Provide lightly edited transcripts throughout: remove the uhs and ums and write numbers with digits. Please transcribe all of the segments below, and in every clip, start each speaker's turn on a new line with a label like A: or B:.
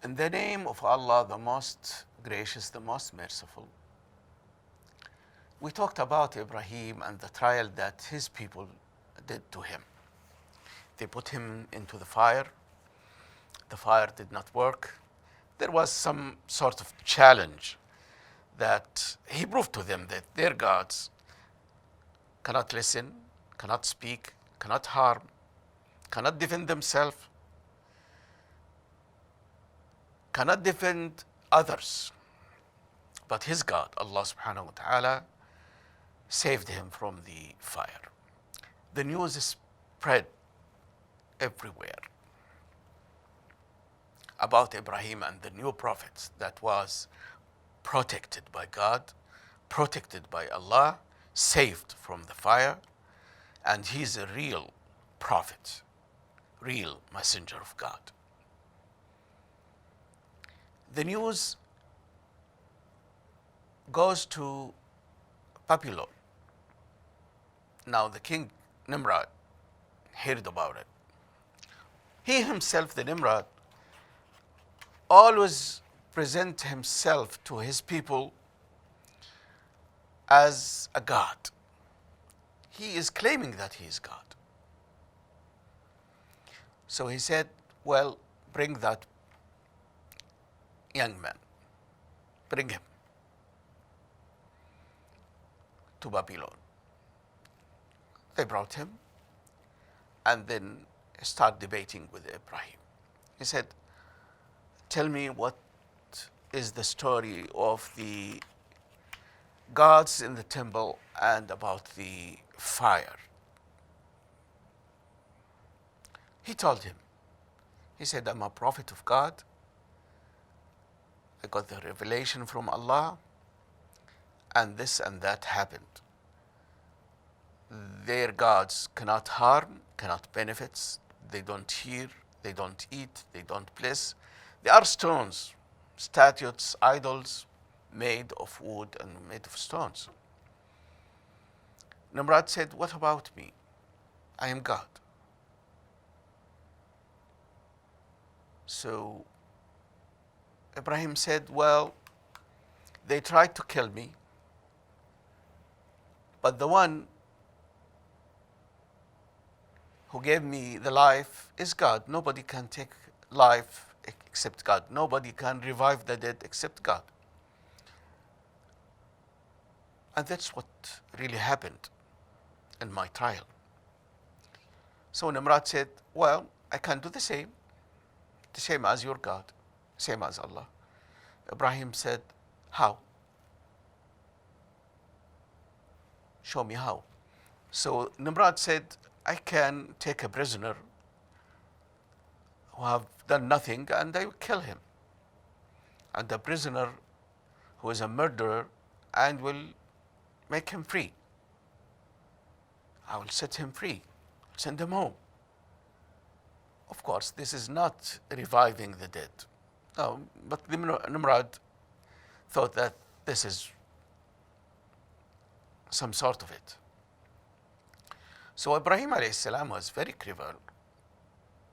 A: In the name of Allah, the most gracious, the most merciful. We talked about Ibrahim and the trial that his people did to him. They put him into the fire. The fire did not work. There was some sort of challenge that he proved to them that their gods cannot listen, cannot speak, cannot harm, cannot defend themselves, cannot defend others. But his God, Allah subhanahu wa ta'ala, saved him from the fire. The news spread everywhere about Ibrahim and the new prophet that was protected by God, protected by Allah, saved from the fire, and he's a real prophet, real messenger of God. The news goes to Babylon. Now the king Nimrod heard about it. He himself, the Nimrod, always present himself to his people as a god. He is claiming that he is God. So he said, well, bring that young man, bring him to Babylon. They brought him and then start debating with Ibrahim. He said, tell me what is the story of the gods in the temple and about the fire. He told him, he said, I'm a prophet of God. I got the revelation from Allah, and this and that happened. Their gods cannot harm, cannot benefit, they don't hear, they don't eat, they don't bless. They are stones, statues, idols made of wood and made of stones. Nimrod said, what about me? I am God. So Ibrahim said, well, they tried to kill me, but the one who gave me the life is God. Nobody can take life except God. Nobody can revive the dead except God. And that's what really happened in my trial. So Nimrod said, well, I can do the same as your God, same as Allah. Ibrahim said, how? Show me how. So Nimrod said, I can take a prisoner who have done nothing and I will kill him. And the prisoner who is a murderer, and will make him free. I will set him free, send him home. Of course, this is not reviving the dead. No, but Nimrod thought that this is some sort of it. So Ibrahim alayhi salam was very clever.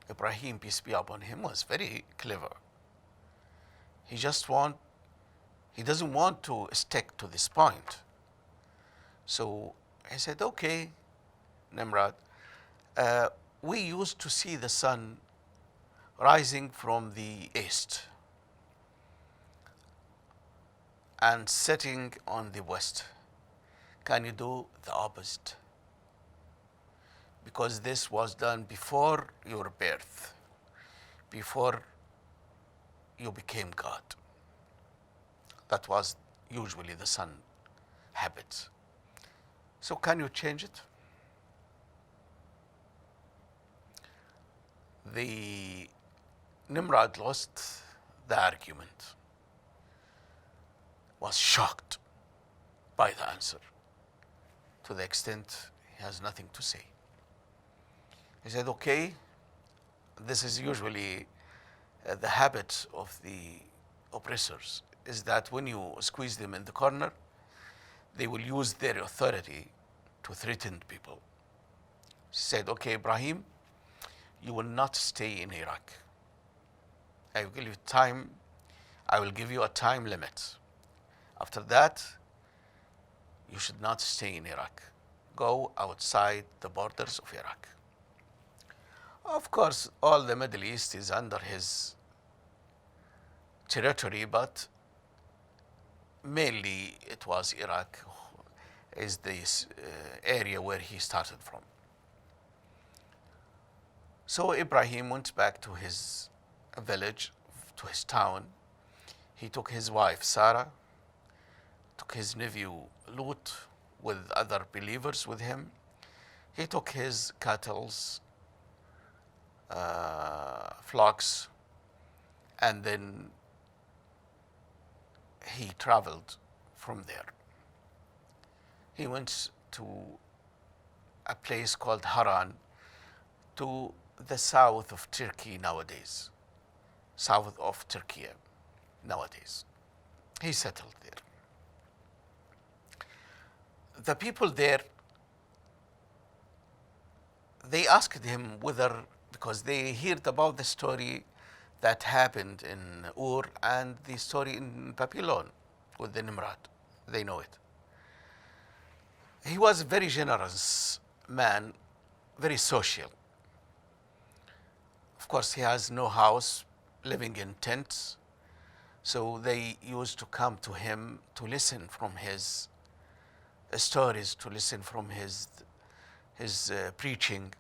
A: Ibrahim, peace be upon him, was very clever. He doesn't want to stick to this point. So he said, okay, Nimrod, we used to see the sun rising from the east and setting on the west. Can you do the opposite? Because this was done before your birth, before you became God. That was usually the sun habits. So can you change it? The Nimrod lost the argument, was shocked by the answer, to the extent he has nothing to say. He said, okay, this is usually the habit of the oppressors, is that when you squeeze them in the corner, they will use their authority to threaten people. He said, okay, Ibrahim, you will not stay in Iraq I will give you time. I will give you a time limit. After that, you should not stay in Iraq. Go outside the borders of Iraq. Of course, all the Middle East is under his territory, but mainly it was Iraq is this area where he started from. So Ibrahim went back to his village, to his town. He took his wife Sarah, took his nephew Lut with other believers with him. He took his cattle, flocks, and then he traveled from there. He went to a place called Haran, to the south of Turkey nowadays, south of Turkey nowadays. He settled there. The people there, they asked him whether, because they heard about the story that happened in Ur and the story in Babylon with the Nimrod. They know it. He was a very generous man, very social. Of course, he has no house, living in tents. So they used to come to him to listen from his stories, to listen from his preaching,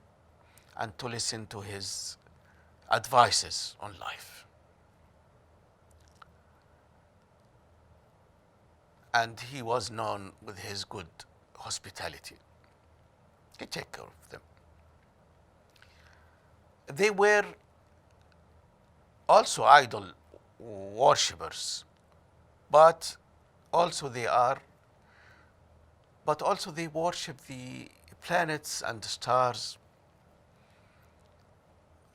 A: and to listen to his advices on life. And he was known with his good hospitality. He took care of them. They were also idol worshippers, but also they worship the planets and the stars.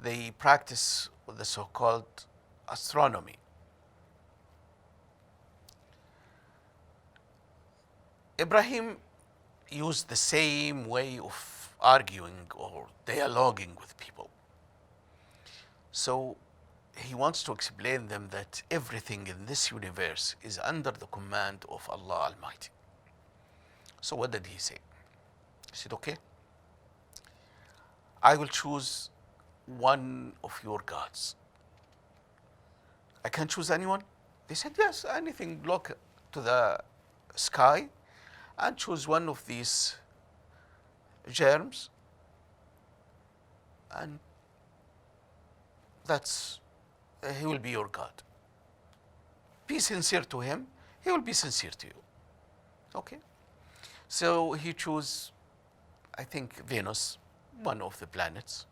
A: They practice the so-called astronomy. Ibrahim used the same way of arguing or dialoguing with people. So he wants to explain them that everything in this universe is under the command of Allah Almighty. So what did he say? He said, okay, I will choose one of your gods. I can choose anyone? They said, yes, anything. Look to the sky and choose one of these germs, and he will be your God. Be sincere to him, he will be sincere to you. Okay? So he chose, I think, Venus, one of the planets.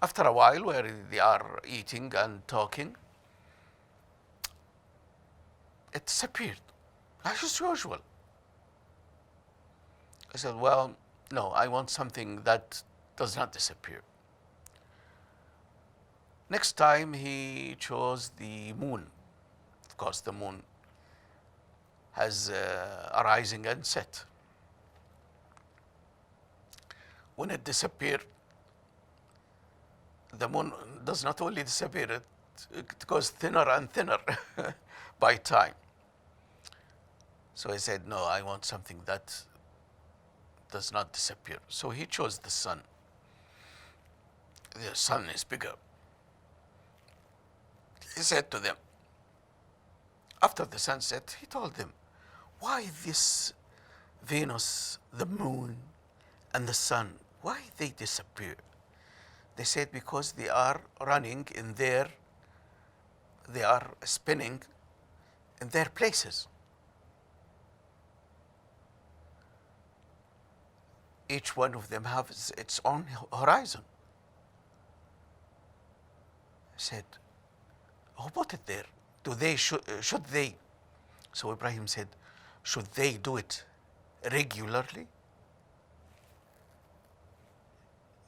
A: After a while, where they are eating and talking, it disappeared, as usual. I said, well, no, I want something that does not disappear. Next time he chose the moon. Of course, the moon has a rising and set. When it disappeared, the moon does not only disappear, it goes thinner and thinner by time. So I said, no, I want something that does not disappear. So he chose the sun. The sun is bigger. He said to them, after the sunset, he told them, why this Venus, the moon, and the sun, why they disappear? They said, because they are running in they are spinning in their places. Each one of them has its own horizon. I said, who put it there? Should they? So Ibrahim said, should they do it regularly?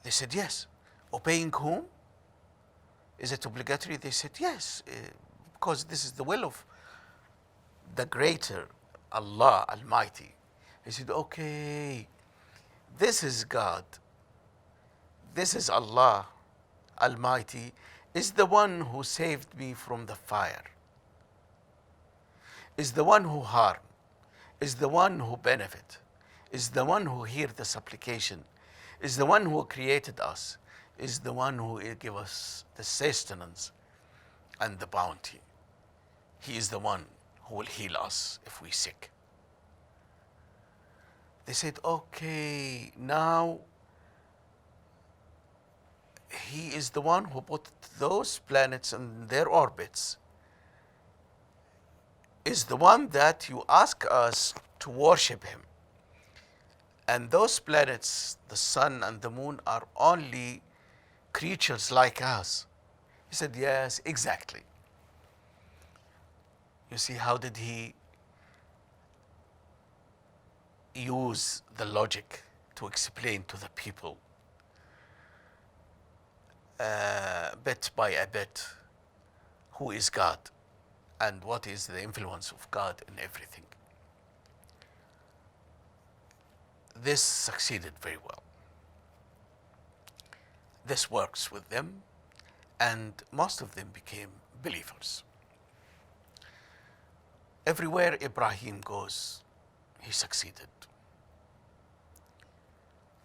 A: They said, yes. Obeying whom? Is it obligatory? They said, yes, because this is the will of the greater Allah Almighty. He said, okay, this is God. This is Allah Almighty is the one who saved me from the fire, is the one who harm, is the one who benefit, is the one who hear the supplication, is the one who created us, is the one who give us the sustenance and the bounty. He is the one who will heal us if we sick. They said, okay, now he is the one who put those planets in their orbits, is the one that you ask us to worship him. And those planets, the sun and the moon, are only creatures like us. He said, yes, exactly. You see, how did he use the logic to explain to the people bit by a bit who is God and what is the influence of God in everything. This succeeded very well. This works with them, and most of them became believers. Everywhere Ibrahim goes, he succeeded.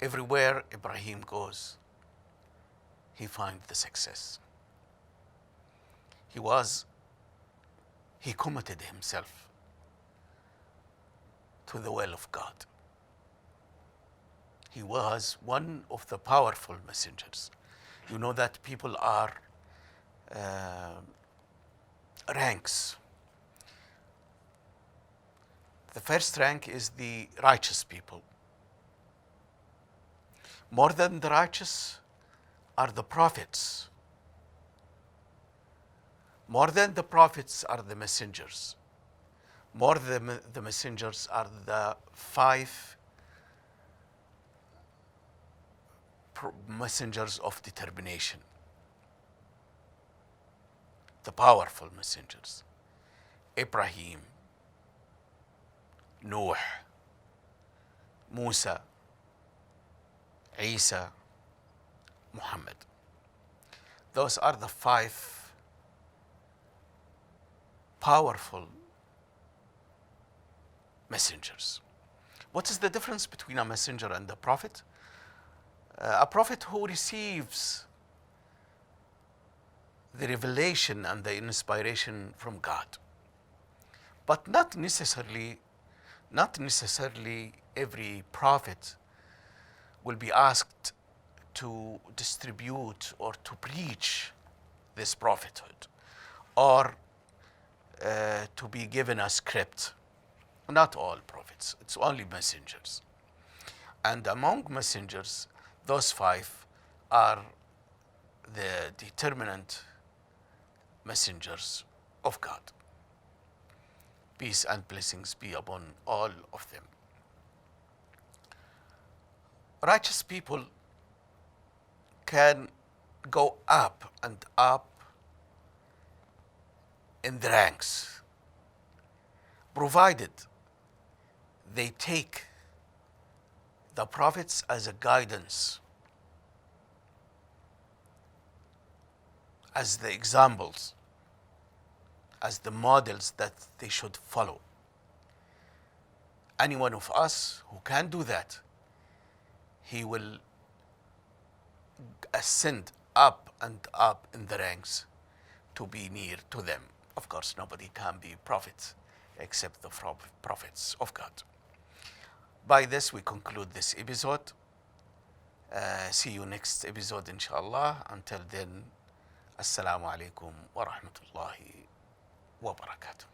A: Everywhere Ibrahim goes, he finds the success. He committed himself to the will of God. He was one of the powerful messengers. You know that people are ranks. The first rank is the righteous people. More than the righteous are the prophets. More than the prophets are the messengers. More than the messengers are the 5 messengers of determination. The powerful messengers. Ibrahim, Noah, Musa, Isa, Muhammad. Those are the 5 powerful messengers. What is the difference between a messenger and a prophet? A prophet who receives the revelation and the inspiration from God. But not necessarily every prophet will be asked to distribute or to preach this prophethood, or to be given a script. Not all prophets, it's only messengers. And among messengers, those 5 are the determinant messengers of God. Peace and blessings be upon all of them. Righteous people can go up and up in the ranks, provided they take the prophets as a guidance, as the examples, as the models that they should follow. Any one of us who can do that, he will ascend up and up in the ranks to be near to them. Of course, nobody can be prophet except the prophets of God. By this, we conclude this episode. See you next episode, inshallah. Until then, Assalamu alaikum wa rahmatullahi wa barakatuh.